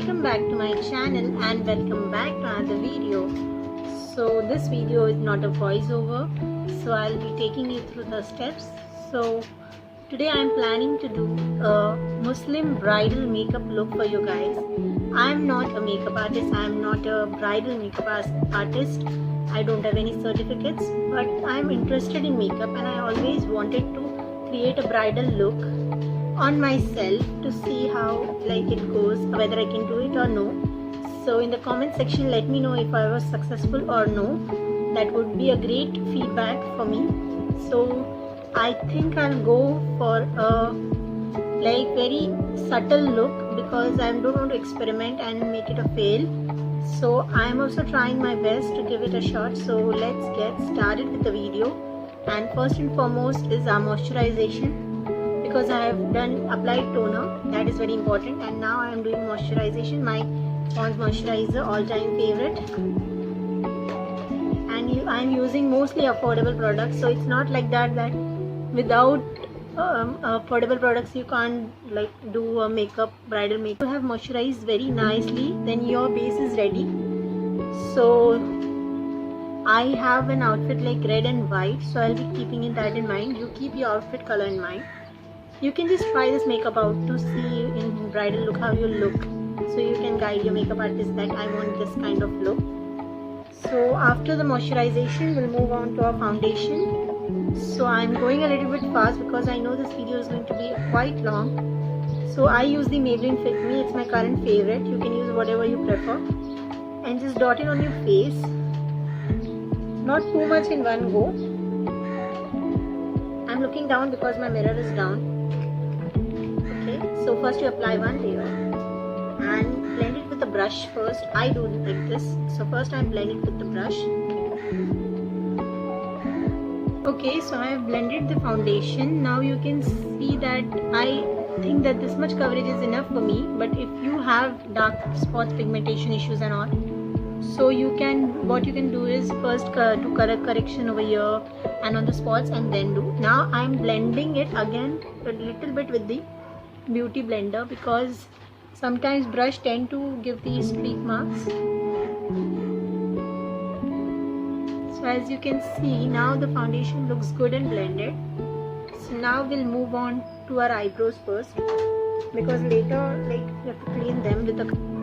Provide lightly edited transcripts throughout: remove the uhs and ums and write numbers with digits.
welcome back to my channel and welcome back to another video. So this video is not a voiceover, so I'll be taking you through the steps. So today I'm planning to do a Muslim bridal makeup look for you guys. I'm not a makeup artist, I'm not a bridal makeup artist. I don't have any certificates, but I'm interested in makeup and I always wanted to create a bridal look on myself to see how it goes, whether I can do it or no. So in the comment section let me know if I was successful or no. That would be a great feedback for me. So I think I'll go for a very subtle look because I don't want to experiment and make it a fail. So I'm also trying my best to give it a shot. So let's get started with the video. And first and foremost is our moisturization, because I have applied toner, that is very important, and now I am doing moisturization, my Pond's moisturizer, all-time favorite. And I am using mostly affordable products, so it's not like that without affordable products you can't do a bridal makeup. You have moisturized very nicely, then your base is ready. So I have an outfit like red and white, so I'll be keeping that in mind. You keep your outfit color in mind. You can just try this makeup out to see in bridal look how you look. So you can guide your makeup artist that I want this kind of look. So after the moisturization, we'll move on to our foundation. So I'm going a little bit fast because I know this video is going to be quite long. So I use the Maybelline Fit Me, it's my current favorite. You can use whatever you prefer. And just dot it on your face. Not too much in one go. I'm looking down because my mirror is down. So first you apply one layer and blend it with the brush first. I do like this. So first I blend it with the brush. Okay, so I have blended the foundation. Now you can see that I think that this much coverage is enough for me. But if you have dark spots, pigmentation issues and all, so what you can do is first do color correction over here and on the spots and then do. Now I am blending it again a little bit with the beauty blender because sometimes brush tend to give these streak marks. So as you can see, now the foundation looks good and blended. So now we'll move on to our eyebrows first, because later we have to clean them with the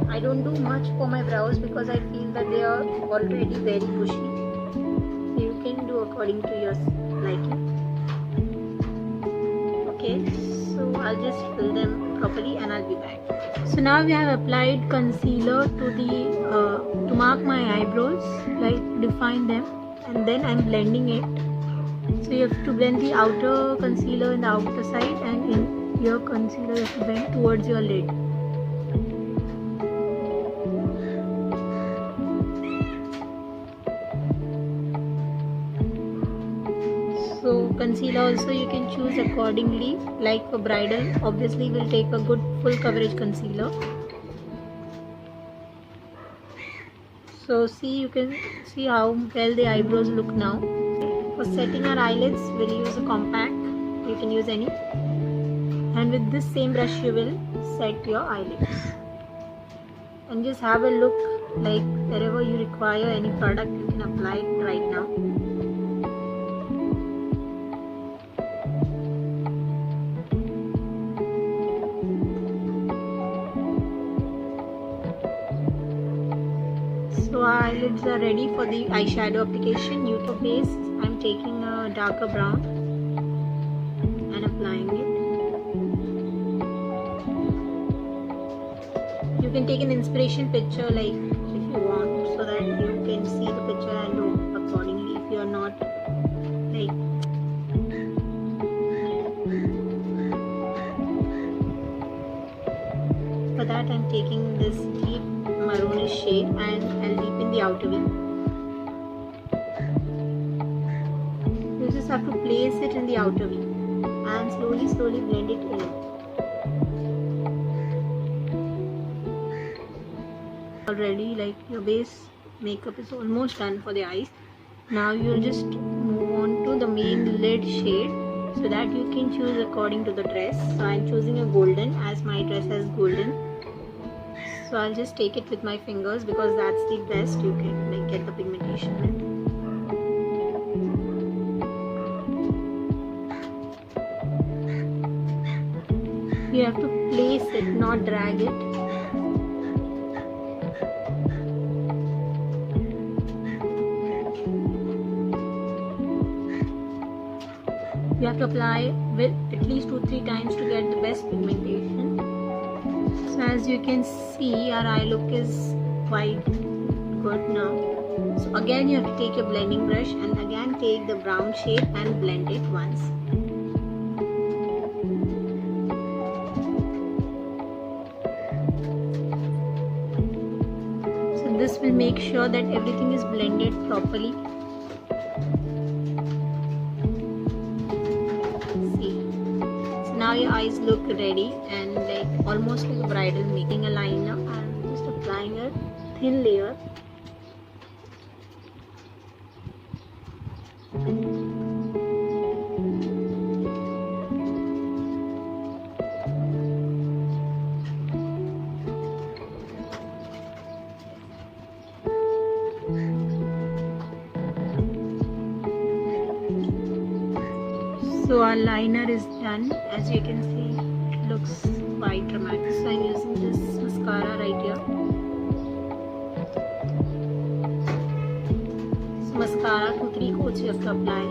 I don't do much for my brows because I feel that they are already very bushy. You can do according to your liking. Okay, so I'll just fill them properly and I'll be back. So now we have applied concealer to mark my eyebrows, define them, and then I'm blending it. So you have to blend the outer concealer in the outer side, and in your concealer you have to blend towards your lid. So concealer also you can choose accordingly. Like for bridal, obviously we'll take a good full coverage concealer. So you can see how well the eyebrows look now. For setting our eyelids, we'll use a compact. You can use any. And with this same brush you will set your eyelids. And just have a look, wherever you require any product you can apply it right now. So our eyelids are ready for the eyeshadow application. Nude base, I'm taking a darker brown and applying it. You can take an inspiration picture if you want, so that you can see the picture and do accordingly if you are not For that I'm taking this deep maroonish shade and I'll deepen the outer V. You just have to place it in the outer V and slowly blend it in. Already your base makeup is almost done for the eyes. Now you'll just move on to the main lid shade, so that you can choose according to the dress. So I'm choosing a golden as my dress has golden. So I'll just take it with my fingers because that's the best you can get the pigmentation with. You have to place it, not drag it. You have to apply with at least 2-3 times to get the best pigmentation. So as you can see, our eye look is quite good now. So again you have to take your blending brush and again take the brown shade and blend it once. So this will make sure that everything is blended properly. Now your eyes look ready and almost like a bridal. Making a liner and just applying a thin layer. So our liner is done. As you can see, it looks quite dramatic. So I'm using this mascara right here. So mascara 2-3 coats you have to apply.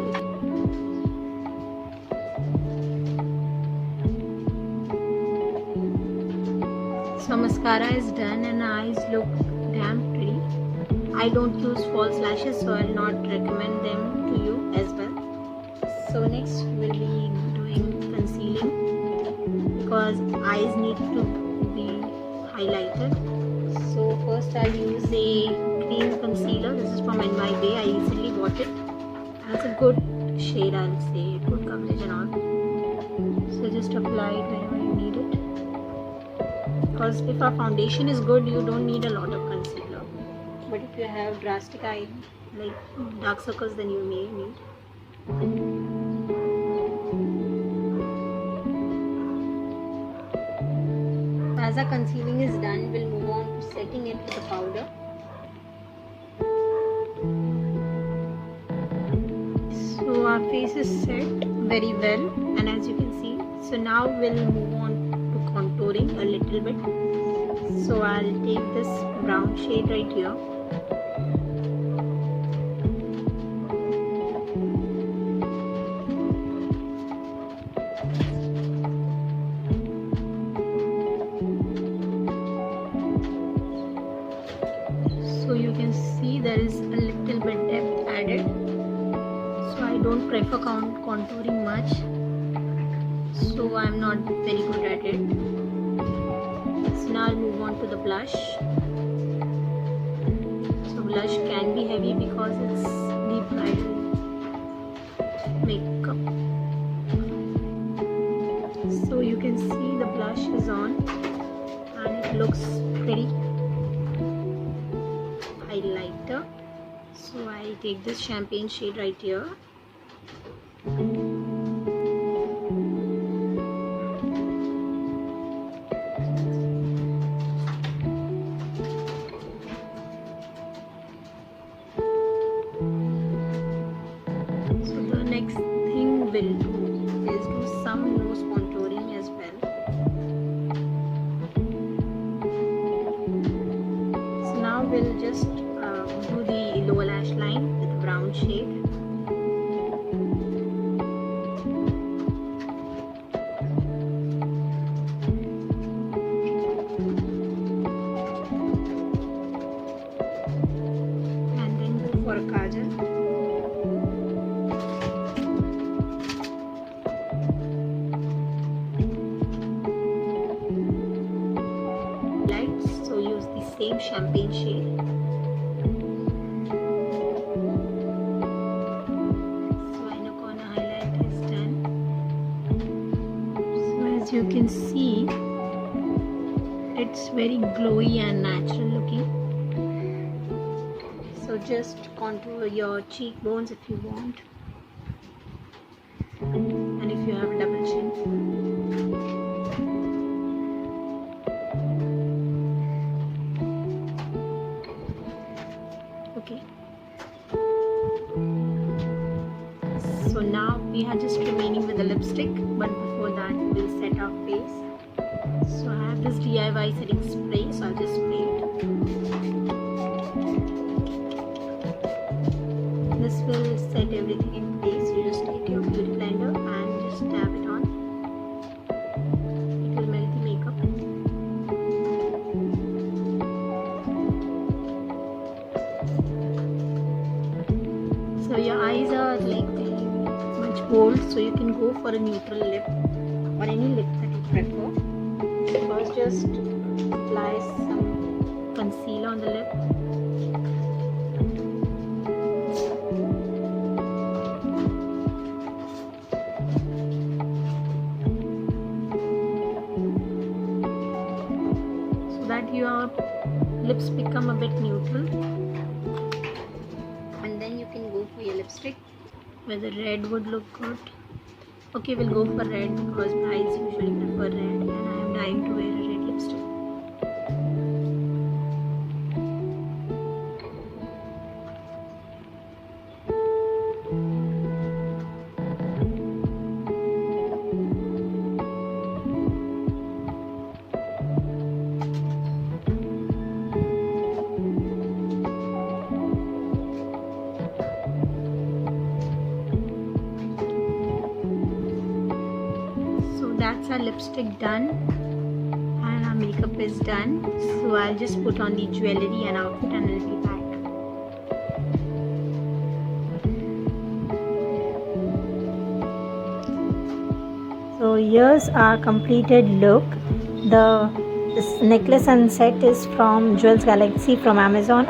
So mascara is done and eyes look damn pretty. I don't use false lashes, so I'll not recommend them to you as well. So next we'll be doing concealing because eyes need to be highlighted. So first I'll use a cream concealer. This is from NYBay. I recently bought it. It's a good shade, I'll say, good coverage and all. So just apply it whenever you need it. Because if our foundation is good, you don't need a lot of concealer. But if you have drastic eye, like dark circles, then you may need. As our concealing is done, we'll move on to setting it with the powder. So our face is set very well, and as you can see, so now we'll move on to contouring a little bit. So I'll take this brown shade right here. So you can see there is a little bit depth added. So I don't prefer contouring much. So I'm not very good at it. So now I'll move on to the blush. So blush can be heavy because it's the bridal makeup. So you can see the blush is on and it looks pretty. Highlighter. So I take this champagne shade right here. So the next thing we'll do is do some nose contouring as well. So now we'll just do the lower lash line with a brown shade. And then go for a kajal. Lights, so use the same champagne shade. As you can see, it's very glowy and natural looking. So just contour your cheekbones if you want, and if you have a double chin. Okay. So now we are just remaining with the lipstick, but before that we'll set our face. So I have this DIY setting spray, so I'll just spray it. This will set everything in place. You just take your beauty blender and just dab it on. It will melt the makeup. So your eyes are like much bold, so you can go for a neutral lip or any lip that you prefer. First just apply some concealer on the lip. So that your lips become a bit neutral. And then you can go for your lipstick. Whether red would look good. Okay, we'll go for red because brides usually prefer red and I am dying to wear a red lipstick. That's our lipstick done and our makeup is done. So I'll just put on the jewelry and outfit and I'll be back. So here's our completed look. This necklace and set is from Jewels Galaxy from Amazon.